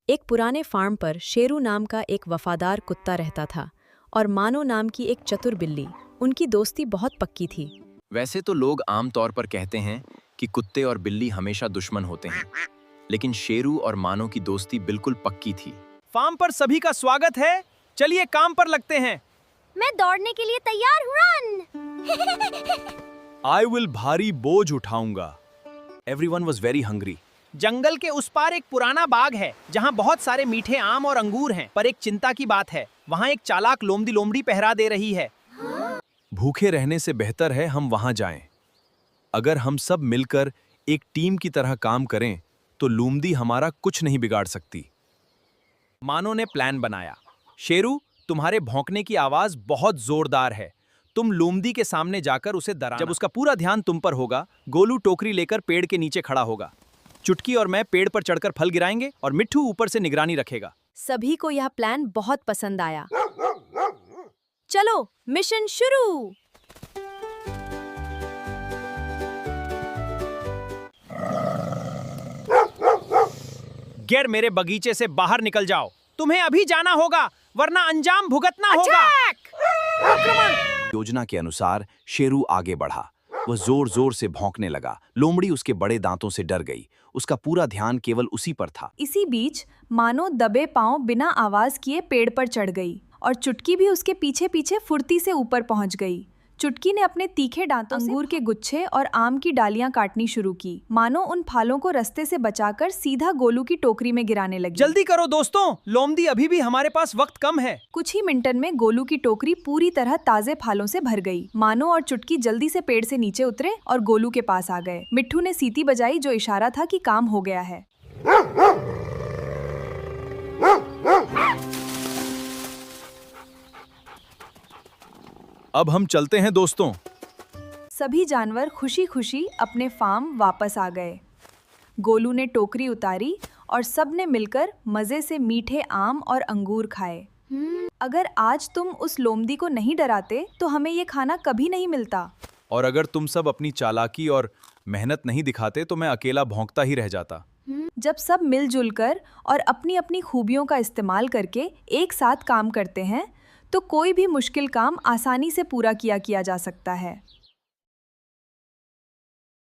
एक पुराने फार्म पर शेरू नाम का एक वफादार कुत्ता रहता था और मानो नाम की एक चतुर बिल्ली। उनकी दोस्ती बहुत पक्की थी। वैसे तो लोग आम तौर पर कहते हैं कि कुत्ते और बिल्ली हमेशा दुश्मन होते हैं, लेकिन शेरू और मानो की दोस्ती बिल्कुल पक्की थी। फार्म पर सभी का स्वागत है। चलिए काम पर लगते हैं। मैं दौड़ने के लिए तैयार हूँ। रन। आई विल भारी बोझ उठाऊंगा। Everyone was very hungry. जंगल के उस पार एक पुराना बाग है जहाँ बहुत सारे मीठे आम और अंगूर हैं। पर एक चिंता की बात है, वहाँ एक चालाक लोमड़ी लोमड़ी पहरा दे रही है। भूखे रहने से बेहतर है हम वहाँ जाएं। अगर हम सब मिलकर एक टीम की तरह काम करें तो लोमड़ी हमारा कुछ नहीं बिगाड़ सकती। मानो ने प्लान बनाया। शेरू, तुम्हारे भौंकने की आवाज बहुत जोरदार है। तुम लोमड़ी के सामने जाकर उसे डराना। जब उसका पूरा ध्यान तुम पर होगा, गोलू टोकरी लेकर पेड़ के नीचे खड़ा होगा। चुटकी और मैं पेड़ पर चढ़कर फल गिराएंगे और मिट्ठू ऊपर से निगरानी रखेगा। सभी को यह प्लान बहुत पसंद आया। चलो मिशन शुरू। गैर मेरे बगीचे से बाहर निकल जाओ। तुम्हें अभी जाना होगा वरना अंजाम भुगतना होगा। योजना के अनुसार शेरू आगे बढ़ा। वह जोर जोर से भौंकने लगा। लोमड़ी उसके बड़े दांतों से डर गई। उसका पूरा ध्यान केवल उसी पर था। इसी बीच मानो दबे पांव बिना आवाज किए पेड़ पर चढ़ गई और चुटकी भी उसके पीछे पीछे फुर्ती से ऊपर पहुंच गई। चुटकी ने अपने तीखे दांतों से अंगूर के गुच्छे और आम की डालियां काटनी शुरू की। मानो उन फालों को रास्ते से बचाकर सीधा गोलू की टोकरी में गिराने लगी। जल्दी करो दोस्तों, लोमड़ी अभी भी हमारे पास वक्त कम है। कुछ ही मिनटन में गोलू की टोकरी पूरी तरह ताजे फालों से भर गई। मानो और चुटकी जल्दी से पेड़ से नीचे उतरे और गोलू के पास आ गए। मिट्ठू ने सीटी बजाई, जो इशारा था कि काम हो गया है। अब हम चलते हैं दोस्तों। सभी जानवर खुशी खुशी अपने फार्म वापस आ गए। गोलू ने टोकरी उतारी और सब ने मिलकर मजे से मीठे आम और अंगूर खाए। अगर आज तुम उस लोमड़ी को नहीं डराते तो हमें ये खाना कभी नहीं मिलता। और अगर तुम सब अपनी चालाकी और मेहनत नहीं दिखाते तो मैं अकेला भौंकता ही रह जाता। जब सब मिलजुल कर और अपनी अपनी खूबियों का इस्तेमाल करके एक साथ काम करते हैं तो कोई भी मुश्किल काम आसानी से पूरा किया जा सकता है।